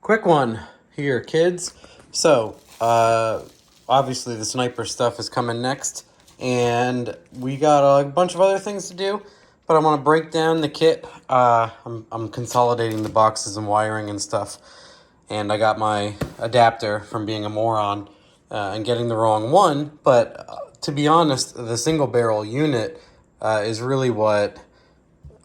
Quick one here, kids. So, obviously the sniper stuff is coming next, and we got a bunch of other things to do, but I want to break down the kit. I'm consolidating the boxes and wiring and stuff, and I got my adapter from being a moron and getting the wrong one, but to be honest, the single barrel unit is really what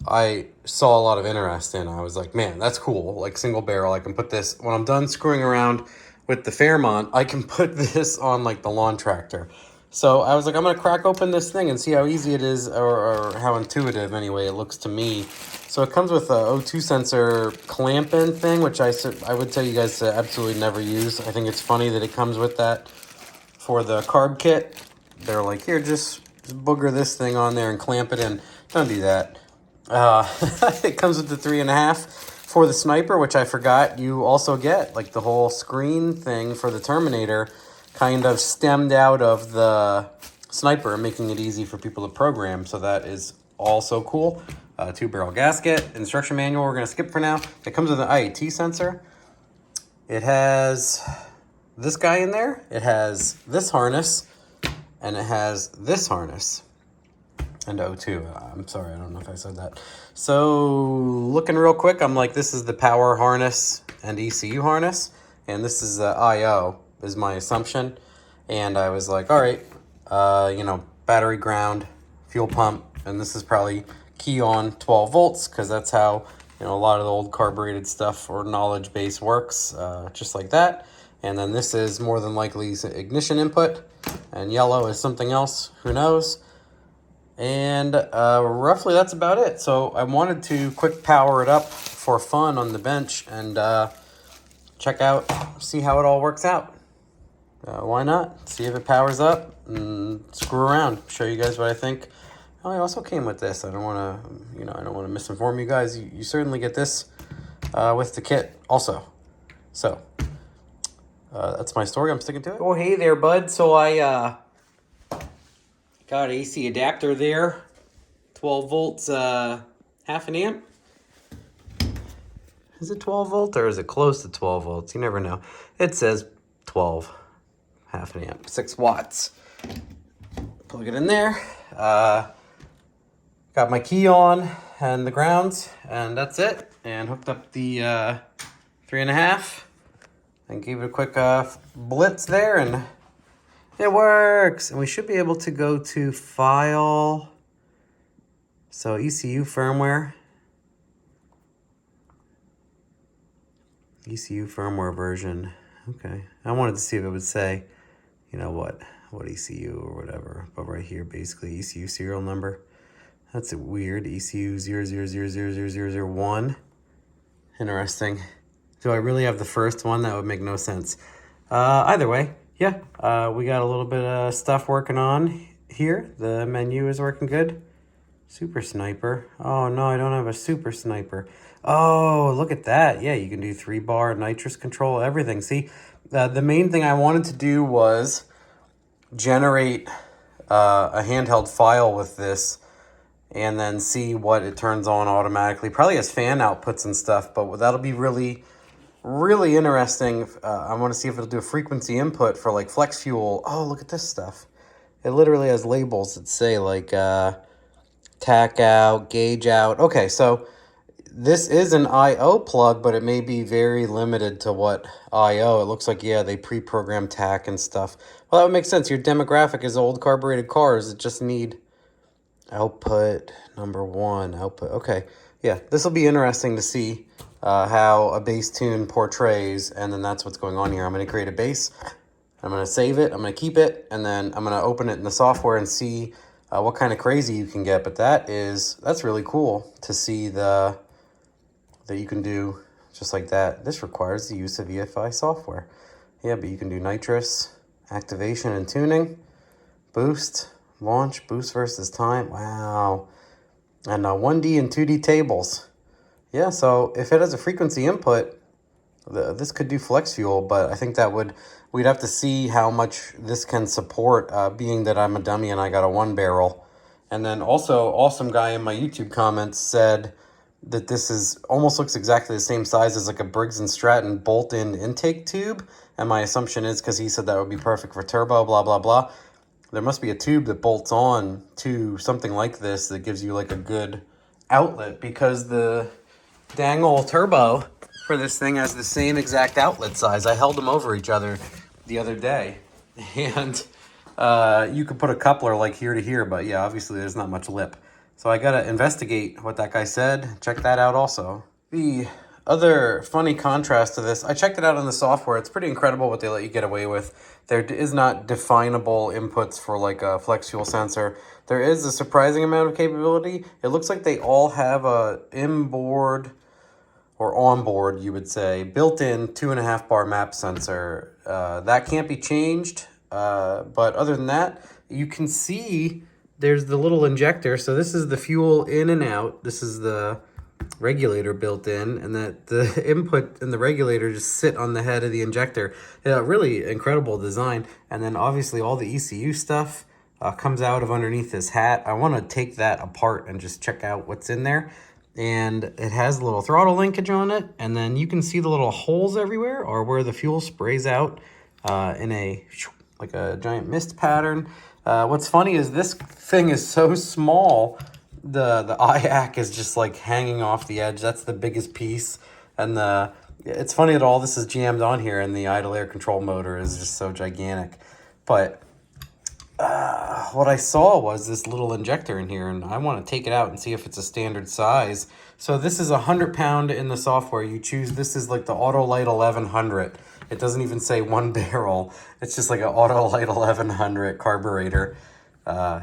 I saw a lot of interest in. I was like, man, that's cool. Like single barrel, I can put this, when I'm done screwing around with the Fairmont, I can put this on like the lawn tractor. So I was like, I'm going to crack open this thing and see how easy it is, or how intuitive anyway it looks to me. So it comes with a O2 sensor clamp-in thing, which I would tell you guys to absolutely never use. I think it's funny that it comes with that for the carb kit. They're like, here, just booger this thing on there and clamp it in. Don't do that. It comes with the 3.5 for the sniper, which I forgot you also get. Like the whole screen thing for the Terminator kind of stemmed out of the sniper, making it easy for people to program. So that is also cool. 2-barrel gasket, instruction manual we're going to skip for now. It comes with an IAT sensor. It has this guy in there. It has this harness, and it has this harness. And O2. I'm sorry, I don't know if I said that. So looking real quick, I'm like, this is the power harness and ECU harness, and this is IO is my assumption. And I was like, all right, battery ground, fuel pump, and this is probably key on 12 volts because that's how a lot of the old carbureted stuff or knowledge base works, just like that. And then this is more than likely ignition input, and yellow is something else. Who knows? And roughly that's about it. So I wanted to quick power it up for fun on the bench and check out, see how it all works out. Why not? See if it powers up and screw around. Show you guys what I think. Oh, it also came with this. I don't want to, I don't want to misinform you guys. You certainly get this with the kit also. So that's my story. I'm sticking to it. Oh, hey there, bud. So I got AC adapter there, 12 volts, half an amp. Is it 12 volt or is it close to 12 volts? You never know. It says 12, half an amp, 6 watts. Plug it in there. Got my key on and the grounds, and that's it. And hooked up the 3.5 and gave it a quick blitz there, and it works. And we should be able to go to file. So ECU firmware. ECU firmware version. Okay. I wanted to see if it would say, what ECU or whatever. But right here, basically ECU serial number. That's a weird. ECU 000000001. Interesting. Do I really have the first one? That would make no sense. Either way. Yeah, we got a little bit of stuff working on here. The menu is working good. Super Sniper. Oh, no, I don't have a Super Sniper. Oh, look at that. Yeah, you can do 3-bar, nitrous control, everything. See, the main thing I wanted to do was generate a handheld file with this and then see what it turns on automatically. Probably has fan outputs and stuff, but that'll be really interesting. I want to see if it'll do a frequency input for like flex fuel. Oh, look at this stuff. It literally has labels that say like tack out, gauge out. Okay, so this is an IO plug, but it may be very limited to what IO. It looks like, yeah, they pre-program tack and stuff. Well, that would make sense. Your demographic is old carbureted cars that just need output number 1. Output. Okay, yeah, this will be interesting to see how a bass tune portrays, and then that's what's going on here. I'm going to create a bass, I'm going to save it, I'm going to keep it, and then I'm going to open it in the software and see what kind of crazy you can get. But that's really cool to see that you can do just like that. This requires the use of EFI software. Yeah, but you can do nitrous, activation and tuning, boost, launch, boost versus time. Wow. And 1D and 2D tables. Yeah, so if it has a frequency input, this could do flex fuel, but I think we'd have to see how much this can support, being that I'm a dummy and I got a 1-barrel. And then also, awesome guy in my YouTube comments said that this is almost looks exactly the same size as like a Briggs & Stratton bolt-in intake tube. And my assumption is because he said that would be perfect for turbo, blah, blah, blah. There must be a tube that bolts on to something like this that gives you like a good outlet, because the dang old turbo for this thing has the same exact outlet size. I held them over each other the other day, and you could put a coupler like here to here, but yeah, obviously there's not much lip. So I gotta investigate what that guy said. Check that out also. The other funny contrast to this, I checked it out on the software. It's pretty incredible what they let you get away with. There is not definable inputs for like a flex fuel sensor. There is a surprising amount of capability. It looks like they all have a inboard or onboard, you would say, built-in 2.5 bar map sensor. That can't be changed. But other than that, you can see there's the little injector. So this is the fuel in and out. This is the regulator built in, and that the input and the regulator just sit on the head of the injector. Yeah, really incredible design. And then obviously all the ECU stuff comes out of underneath this hat. I want to take that apart and just check out what's in there. And it has a little throttle linkage on it, and then you can see the little holes everywhere are where the fuel sprays out in a like a giant mist pattern. What's funny is this thing is so small, the IAC is just like hanging off the edge. That's the biggest piece. And it's funny that all this is jammed on here, and the idle air control motor is just so gigantic. But what I saw was this little injector in here, and I want to take it out and see if it's a standard size. So this is 100 pound in the software. You choose, this is like the Autolite 1100. It doesn't even say 1 barrel. It's just like an Autolite 1100 carburetor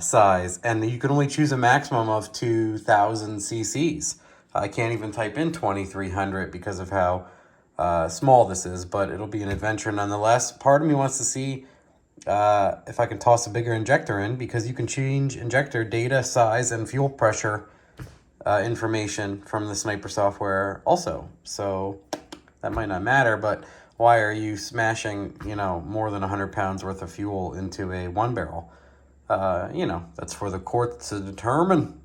size. And you can only choose a maximum of 2,000 cc's. I can't even type in 2,300 because of how small this is, but it'll be an adventure nonetheless. Part of me wants to see if I can toss a bigger injector in, because you can change injector data, size, and fuel pressure information from the Sniper software also. So that might not matter, but why are you smashing, more than 100 pounds worth of fuel into a 1 barrel? That's for the court to determine.